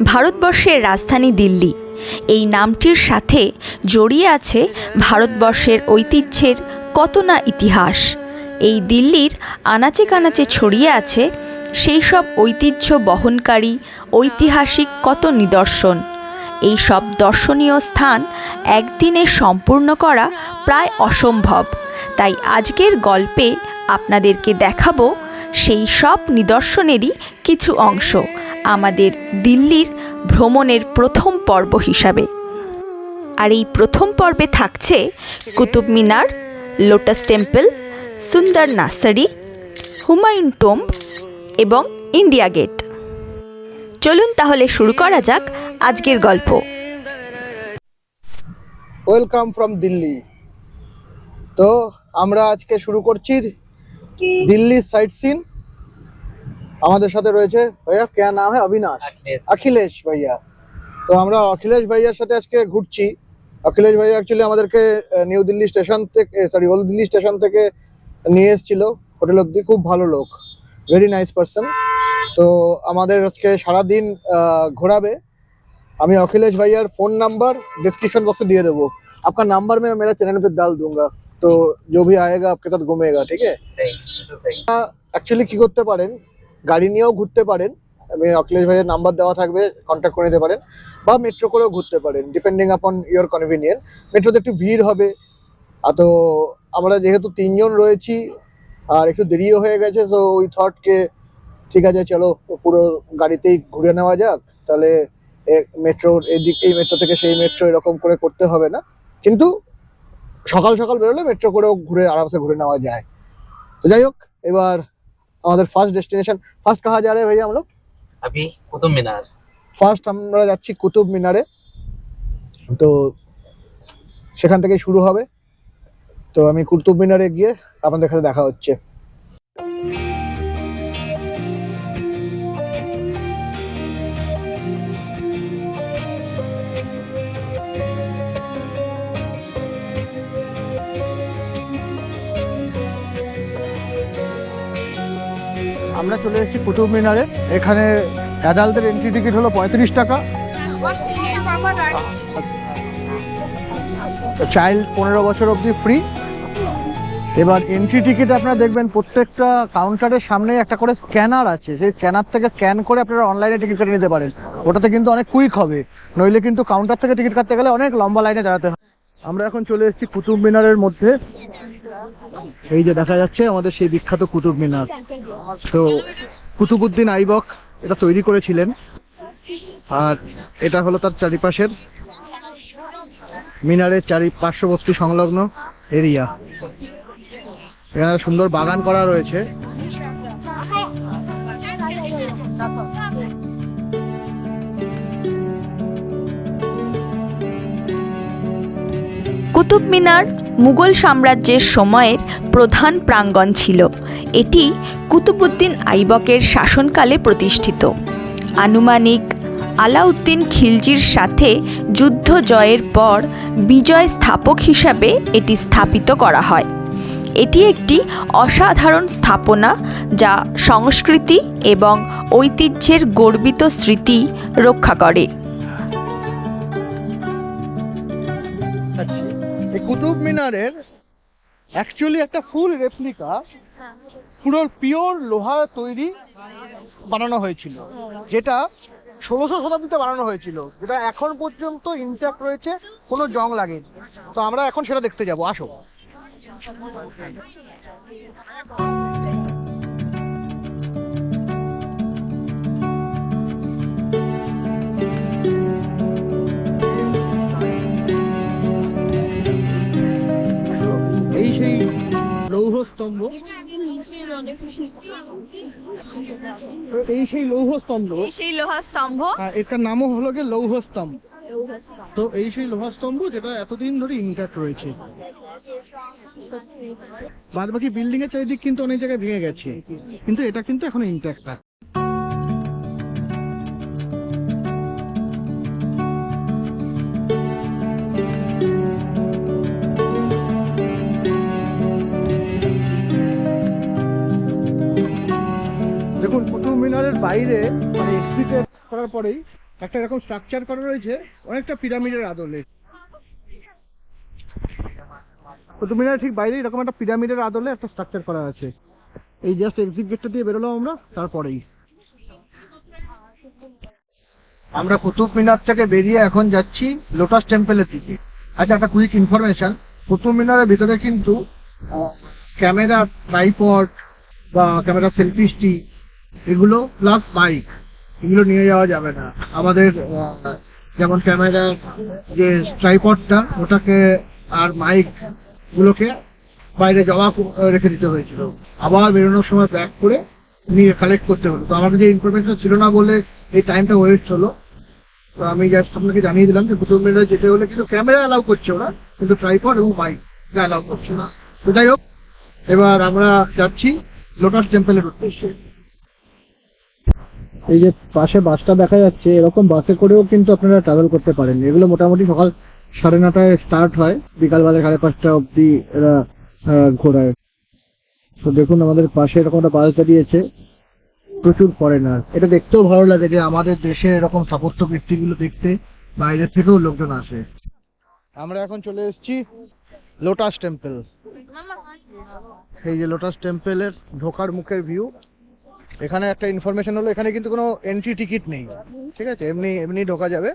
ভারতবর্ষের রাজধানী দিল্লি, এই নামটির সাথে জড়িয়ে আছে ভারতবর্ষের ঐতিহ্যের কত না ইতিহাস। এই দিল্লির আনাচে কানাচে ছড়িয়ে আছে সেই সব ঐতিহ্য বহনকারী ঐতিহাসিক কত নিদর্শন। এই সব দর্শনীয় স্থান একদিনে সম্পূর্ণ করা প্রায় অসম্ভব। তাই আজকের গল্পে আপনাদেরকে দেখাবো সেই সব নিদর্শনেরই কিছু অংশ আমাদের দিল্লির ভ্রমণের প্রথম পর্ব হিসাবে। আর এই প্রথম পর্বে থাকছে কুতুব মিনার, লোটাস টেম্পল, সুন্দর নার্সারি, হুমায়ুন টোম্ব এবং ইন্ডিয়া গেট। চলুন তাহলে শুরু করা যাক আজকের গল্প। Welcome from Delhi. তো আমরা আজকে শুরু করছি দিল্লি সাইট সিন। আমাদের সাথে রয়েছে ভাইয়া, কে নাম হ্যাঁ? অবিনাশ, অখিলেশ ভাইয়া। তো আমরা অখিলেশ ভাইয়ার সাথে আজকে ঘুরছি। অখিলেশ ভাইয়া অ্যাকচুয়ালি আমাদেরকে নিউ দিল্লি স্টেশন থেকে ওল্ড দিল্লি স্টেশন থেকে নিয়ে এসেছিল হোটেল অব্দি। খুব ভালো লোক, ভেরি নাইস পারসন। তো আমাদের আজকে সারাদিন ঘোরাবে। আমি अखिलेश भैया फोन नंबर डिस्क्रिप्शन बॉक्स में दिए देवो। आपका नंबर मैं मेरा चैनल पे डाल दूंगा, तो जो भी आएगा आपके साथ घूमेगा, ठीक है? एक्चुअली কি করতে পারেন, গাড়ি নিয়েও ঘুরতে পারেন। আমি अखिलेश ভাইয়ের নাম্বার দেওয়া থাকবে, কন্টাক্ট করে নিতে পারেন, বা মেট্রো করেও ঘুরতে পারেন, ডিপেন্ডিং আপন ইওর কনভিনিয়েন্ট। মেট্রোতে একটু ভিড় হবে। তো আমরা যেহেতু তিনজন রয়েছি আর একটু দেরিও হয়ে গেছে, সো উই থট কে ঠিক আছে চলো পুরো গাড়িতেই ঘুরে নেওয়া যাক। তাহলে মেট্রোর এদিক, এই মেট্রো থেকে সেই মেট্রো এরকম করে করতে হবে না। কিন্তু সকাল সকাল বেরোলে মেট্রো করেও ঘুরে আরামসে ঘুরে নেওয়া যায়। তো যাই হোক, এবার আমাদের ফার্স্ট ডেস্টিনেশন। ফার্স্ট কাহা যা রে ভাইয়া हम लोग? अभी कुतुब मीनार। ফার্স্ট আমরা যাচ্ছি কুতুব মিনারে। তো সেখান থেকে শুরু হবে। তো আমি কুতুব মিনারে গিয়ে আপনাদের সাথে দেখা হচ্ছে। আমরা চলে এসেছি কুতুব মিনারে। এখানে অ্যাডাল্টদের এন্ট্রি টিকিট হলো 35 টাকা, চাইল্ড 15 বছর অবধি ফ্রি। এবার এন্ট্রি টিকিট আপনারা দেখবেন প্রত্যেকটা কাউন্টারের সামনে একটা করে স্ক্যানার আছে। সেই স্ক্যানার থেকে স্ক্যান করে আপনারা অনলাইনে টিকিট কেটে নিতে পারেন। ওটাতে কিন্তু অনেক কুইক হবে, নইলে কিন্তু কাউন্টার থেকে টিকিট কাটতে গেলে অনেক লম্বা লাইনে দাঁড়াতে হয়। আমরা এখন চলে এসেছি কুতুব মিনারের মধ্যে। এই যে দেখা যাচ্ছে আমাদের সেই বিখ্যাত কুতুব মিনার। তো কুতুবউদ্দিন আইবক এটা তৈরি করেছিলেন, আর এটা হলো তার চারিপাশের মিনারের পার্শ্ববর্তী সংলগ্ন এরিয়া। এখানে সুন্দর বাগান করা রয়েছে। কুতুব মিনার মুঘল সাম্রাজ্যের সময়ের প্রধান প্রাঙ্গণ ছিল। এটি কুতুবউদ্দিন আইবকের শাসনকালে প্রতিষ্ঠিত। আনুমানিক আলাউদ্দিন খিলজির সাথে যুদ্ধ জয়ের পর বিজয় স্থাপক হিসাবে এটি স্থাপিত করা হয়। এটি একটি অসাধারণ স্থাপনা যা সংস্কৃতি এবং ঐতিহ্যের গর্বিত স্মৃতি রক্ষা করে। এই কুতুব মিনারের অ্যাকচুয়ালি একটা ফুল রেপ্লিকা, পুরো পিওর লোহা তৈরি বানানো হয়েছিল, যেটা 1600 শতাব্দীতে বানানো হয়েছিল, যেটা এখন পর্যন্ত ইনট্যাক্ট রয়েছে, কোনো জং লাগেনি। তো আমরা এখন সেটা দেখতে যাব, আসো। এই সেই লৌহ স্তম্ভ, এটার নামও হলো গিয়ে লৌহ স্তম্ভ। তো এই সেই লোহা স্তম্ভ যেটা এতদিন ধরে ইনট্যাক্ট রয়েছে। বাদ বাকি বিল্ডিং এর চারিদিক কিন্তু অনেক জায়গায় ভেঙে গেছে, কিন্তু এটা কিন্তু এখনো ইনট্যাক্ট। দেখুন কুতুব মিনারের বাইরে মানে এক্সিট করার পরেই একটা এরকম স্ট্রাকচার করা রয়েছে অনেকটা পিরামিডের আদলে। কুতুব মিনারের ঠিক বাইরে এরকম একটা পিরামিডের আদলে একটা স্ট্রাকচার করা আছে। এই জাস্ট এক্সিট গেটটা দিয়ে বেরোলাম আমরা, তারপরেই আমরা কুতুব মিনার থেকে বেরিয়ে এখন যাচ্ছি লোটাস টেম্পলের দিকে। আচ্ছা, একটা কুইক ইনফরমেশন, কুতুব মিনারের ভিতরে কিন্তু ক্যামেরা, ট্রাইপড বা ক্যামেরা সেলফি স্টিক এগুলো প্লাস মাইক এগুলো নিয়ে যাওয়া যাবে না। আমাদের যেমন ক্যামেরা যে ট্রাইপডটা ওটাকে আর মাইক গুলোকে বাইরে জমা রেখে দিতে হয়েছিল, আবার বেরোনোর সময় ব্যাক করে নিয়ে কালেক্ট করতে হলো। তো আমার যে ইনফরমেশন ছিল না বলে এই টাইমটা ওয়েস্ট হলো। তো আমি জাস্ট আপনাকে জানিয়ে দিলাম যে কুতুব মিনারে যেতে হলে কিন্তু ক্যামেরা অ্যালাউ করছে ওরা, কিন্তু ট্রাইপড এবং মাইক অ্যালাউ করছে না। তো যাই হোক, এবার আমরা যাচ্ছি লোটাস টেম্পলের উদ্দেশ্যে। এই যে পাশে বাসটা দেখা যাচ্ছে, এরকম বাসে করেও কিন্তু আপনারা ট্রাভেল করতে পারেন। এগুলো মোটামুটি সকাল 9:30 স্টার্ট হয়, বিকাল বেলা 5:30 অব্দি এরা ঘোরায়। তো দেখুন আমাদের পাশে এরকম একটা বাস দাঁড়িয়েছে, প্রচুর ফরেনার। এটা দেখতেও ভালো লাগে যে আমাদের দেশের এরকম স্থাপত্য কীর্তিগুলো দেখতে বাইরের থেকেও লোকজন আসে। আমরা এখন চলে এসেছি লোটাস টেম্পল। এই যে লোটাস টেম্পলের ঢোকার মুখের ভিউ। এখানে একটা ইনফরমেশন হলো, এখানে কিন্তু কোনো এন্ট্রি টিকিট নেই, ঠিক আছে, এমনি এমনি ঢোকা যাবে।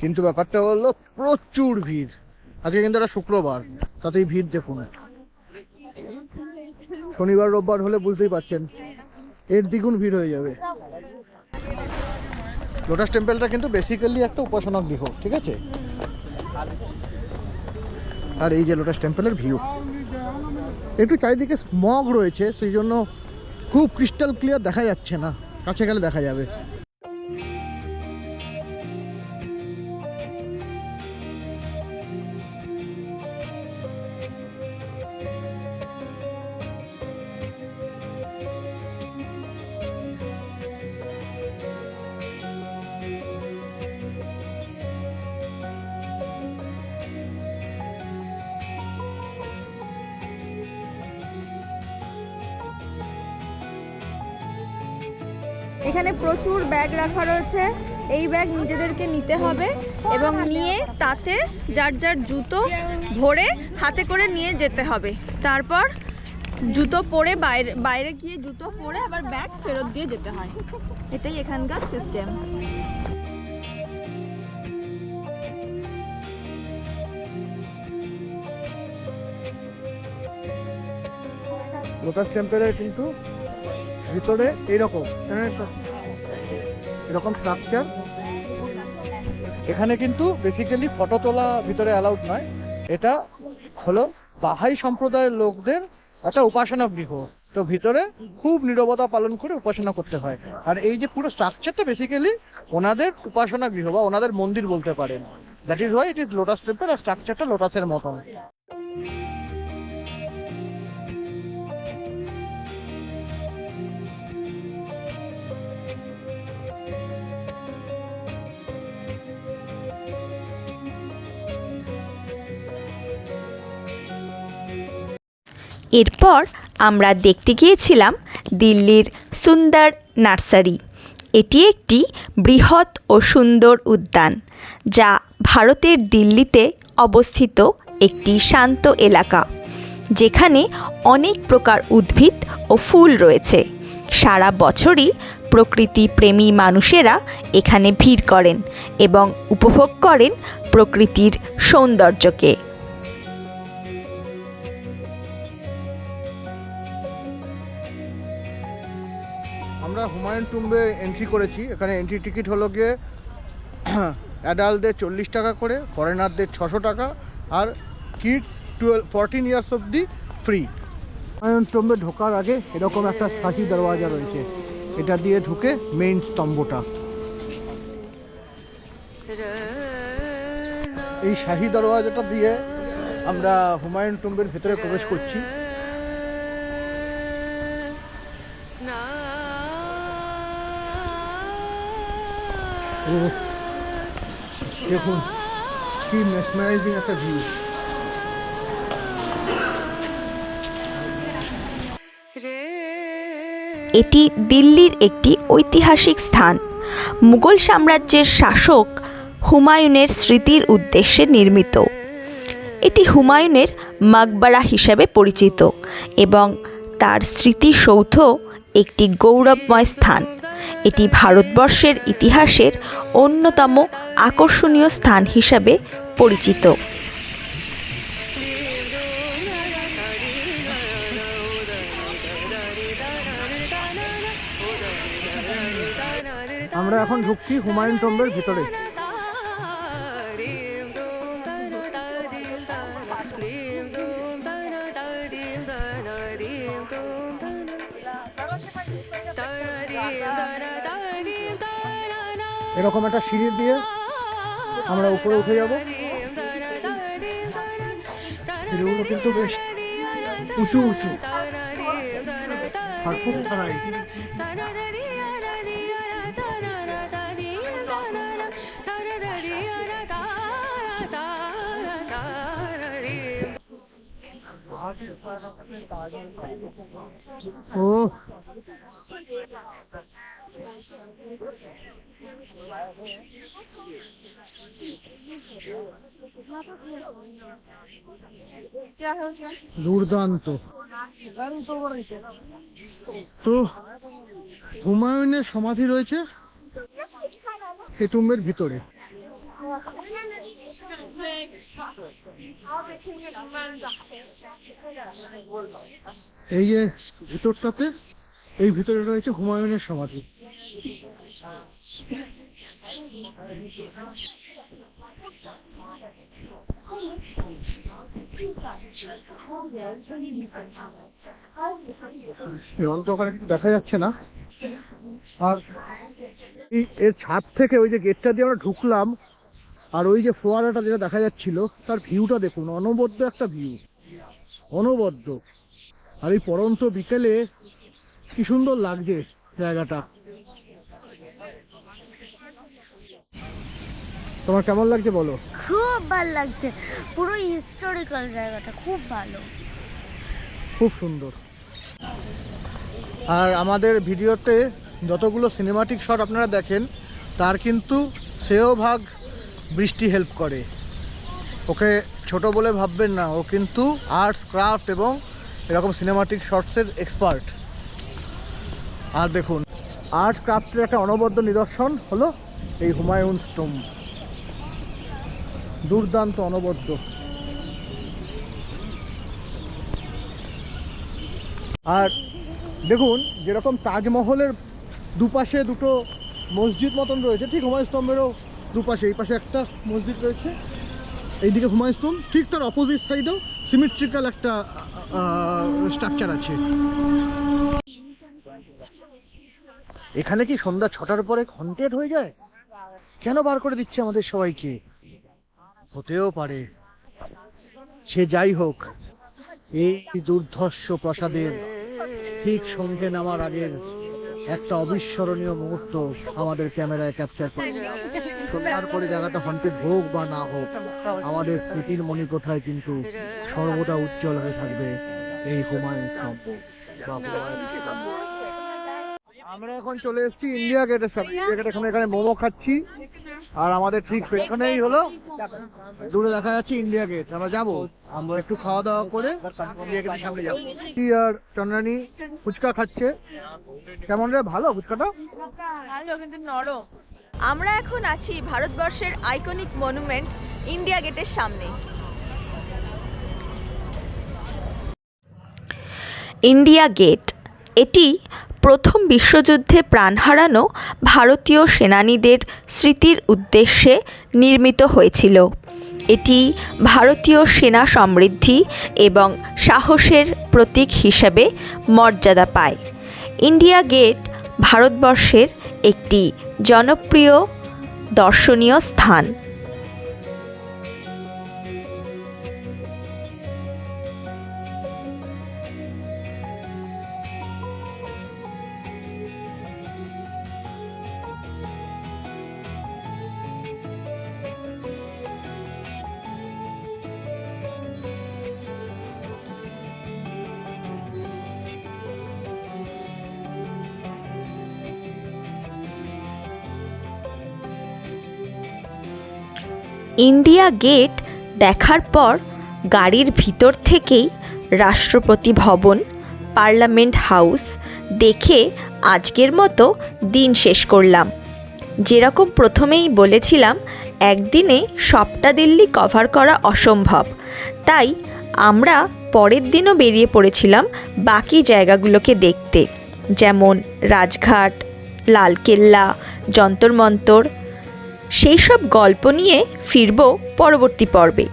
কিন্তু ব্যাপারটা হলো প্রচুর ভিড়। আজকে কিন্তু একটা শুক্রবার, তাতেই ভিড় দেখুন। শনিবার রোববার হলে বুঝতেই পারছেন এর দ্বিগুণ ভিড় হয়ে যাবে। লোটাস টেম্পলটা কিন্তু বেসিক্যালি একটা উপাসনা গৃহ, ঠিক আছে। আর এই যে লোটাস টেম্পলের ভিউ, একটু চারিদিকে স্মগ রয়েছে, সেই জন্য খুব ক্রিস্টাল ক্লিয়ার দেখা যাচ্ছে না, কাছে গেলে দেখা যাবে। এখানে প্রচুর ব্যাগ রাখা রয়েছে। এই ব্যাগ নিজেদেরকে নিতে হবে এবং নিয়ে তাতে যার যার জুতো ভরে হাতে করে নিয়ে যেতে হবে। তারপর জুতো পরে বাইরে গিয়ে জুতো পরে আবার ব্যাগ ফেরত দিয়ে যেতে হয়। এটাই এখানকার সিস্টেম। লোটাস টেম্পলের কিন্তু ভিতরে এইরকম স্ট্রাকচার। এখানে কিন্তু বেসিক্যালি ফটো তোলা ভিতরে অ্যালাউড নয়। এটা হলো বাহাই সম্প্রদায়ের লোকদের একটা উপাসনা গৃহ। তো ভিতরে খুব নীরবতা পালন করে উপাসনা করতে হয়। আর এই যে পুরো স্ট্রাকচারটা বেসিক্যালি ওনাদের উপাসনা গৃহ বা ওনাদের মন্দির বলতে পারেন। That is why it is lotus temple. আর স্ট্রাকচারটা লোটাসের মতন। এরপর আমরা দেখতে গিয়েছিলাম দিল্লির সুন্দর নার্সারি। এটি একটি বৃহৎ ও সুন্দর উদ্যান, যা ভারতের দিল্লিতে অবস্থিত একটি শান্ত এলাকা, যেখানে অনেক প্রকার উদ্ভিদ ও ফুল রয়েছে। সারা বছরই প্রকৃতি প্রেমী মানুষেরা এখানে ভিড় করেন এবং উপভোগ করেন প্রকৃতির সৌন্দর্যকে। আমরা হুমায়ুন টুম্বে এন্ট্রি করেছি। এখানে এন্ট্রি টিকিট হলো গিয়ে অ্যাডাল্টদের 40 টাকা করে, ফরেনারদের 600 টাকা, আর কিডস 14 ইয়ার্স অবধি ফ্রি। হুমায়ুন টুম্বে ঢোকার আগে এরকম একটা শাহী দরওয়াজা রয়েছে, এটা দিয়ে ঢুকে মেইন স্তম্ভটা। এই শাহী দরওয়াজাটা দিয়ে আমরা হুমায়ুন টুম্বের ভেতরে প্রবেশ করছি। দেখুন কি মেসমারাইজিং একটা ভিউ। এটি দিল্লির একটি ঐতিহাসিক স্থান। মুঘল সাম্রাজ্যের শাসক হুমায়ুনের স্মৃতির উদ্দেশ্যে নির্মিত। এটি হুমায়ুনের মাকবারা হিসাবে পরিচিত এবং তার স্মৃতিসৌধ একটি গৌরবময় স্থান। এটি ভারতবর্ষের ইতিহাসের অন্যতম আকর্ষণীয় স্থান হিসাবে পরিচিত। আমরা এখন ঢুকছি হুমায়ুন টম্বের ভিতরে। এরকম একটা সিঁড়ি দিয়ে আমরা উপরে উঠে যাব। সিঁড়িগুলো কিন্তু বেশ উঁচু উঁচু আর খুব খারাপ। ও দুর্দান্ত। তো হুমায়ুনের সমাধি রয়েছে এই টুম্বের ভিতরে। এই যে ভিতরটাতে, এই ভিতরে রয়েছে হুমায়ুনের সমাধি। অন্ধকারে কিছু দেখা যাচ্ছে না। আর এর ছাদ থেকে ওই যে গেটটা দিয়ে আমরা ঢুকলাম, আর ওই যে ফোয়ারাটা যেটা দেখা যাচ্ছিল, তার ভিউটা দেখুন, অনবদ্য একটা ভিউ, অনবদ্য। আর এই পড়ন্ত বিকেলে কি সুন্দর লাগছে জায়গাটা। তোমার কেমন লাগছে বলো? খুব ভালো লাগছে, পুরো হিস্টোরিক্যাল জায়গাটা, খুব ভালো, খুব সুন্দর। আর আমাদের ভিডিওতে যতগুলো সিনেমাটিক শট আপনারা দেখেন, তার কিন্তু সেও ভাগ বৃষ্টি হেল্প করে। ওকে ছোট বলে ভাববেন না, ও কিন্তু আর্টস, ক্রাফট এবং এরকম সিনেমাটিক শটসের এক্সপার্ট। আর দেখুন, আর্ট ক্রাফটের একটা অনবদ্য নিদর্শন হলো এই হুমায়ুন টম্ব। দুর্দান্ত, অনবদ্য। আর দেখুন, যেরকম তাজমহলের দুপাশে দুটো মসজিদ মতন রয়েছে, ঠিক হুমায়ুন স্তম্ভেরও দুপাশে, এই পাশে একটা মসজিদ রয়েছে, এইদিকে হুমায়ুন স্তম্ভ, ঠিক তার অপোজিট সাইডেও সিমেট্রিক্যাল একটা স্ট্রাকচার আছে। এখানে কি সন্ধ্যা 6টার পরে হন্টেড হয়ে যায়? কেন বার করে দিচ্ছে আমাদের সবাইকে? হতেও পারে। সে যাই হোক, এই দুর্ধর্ষ প্রাসাদের ঠিক সন্ধ্যে নামার আগের একটা অবিস্মরণীয় মুহূর্ত আমাদের ক্যামেরায় ক্যাপচার করে। সন্ধ্যার পরে জায়গাটা হন্টেড হোক বা না হোক, আমাদের স্মৃতির মণিকোঠায় কিন্তু সর্বদা উজ্জ্বল হয়ে থাকবে এই হুমায়ুন স্তম্ভ। আমরা এখন চলে এসেছি ইন্ডিয়া গেটের সামনে। ইন্ডিয়া গেট, এখানে মোমো খাচ্ছি, আর আমাদের ঠিক এখানেই হলো, দূরে দেখা যাচ্ছে ইন্ডিয়া গেট। আমরা যাবো, আমরা একটু খাওয়া দাওয়া করে ইন্ডিয়া গেটের সামনে যাবো। আর চন্দ্রানী ফুচকা খাচ্ছে। কেমন রে, ভালো ফুচকাটা? ভালো কিন্তু নরম। আমরা এখন আছি ভারতবর্ষের আইকনিক মনুমেন্ট ইন্ডিয়া গেটের সামনে। ইন্ডিয়া গেট, এটি প্রথম বিশ্বযুদ্ধে প্রাণ হারানো ভারতীয় সেনানীদের স্মৃতির উদ্দেশ্যে নির্মিত হয়েছিল। এটি ভারতীয় সেনা সমৃদ্ধি এবং সাহসের প্রতীক হিসেবে মর্যাদা পায়। ইন্ডিয়া গেট ভারতবর্ষের একটি জনপ্রিয় দর্শনীয় স্থান। ইন্ডিয়া গেট দেখার পর গাড়ির ভিতর থেকেই রাষ্ট্রপতি ভবন, পার্লামেন্ট হাউস দেখে আজকের মতো দিন শেষ করলাম। যেরকম প্রথমেই বলেছিলাম, একদিনে সবটা দিল্লি কভার করা অসম্ভব, তাই আমরা পরের দিনও বেরিয়ে পড়েছিলাম বাকি জায়গাগুলোকে দেখতে, যেমন রাজঘাট, লালকেল্লা, যন্তর মন্তর। সেই সব গল্প নিয়ে ফিরব পরবর্তী পর্বে।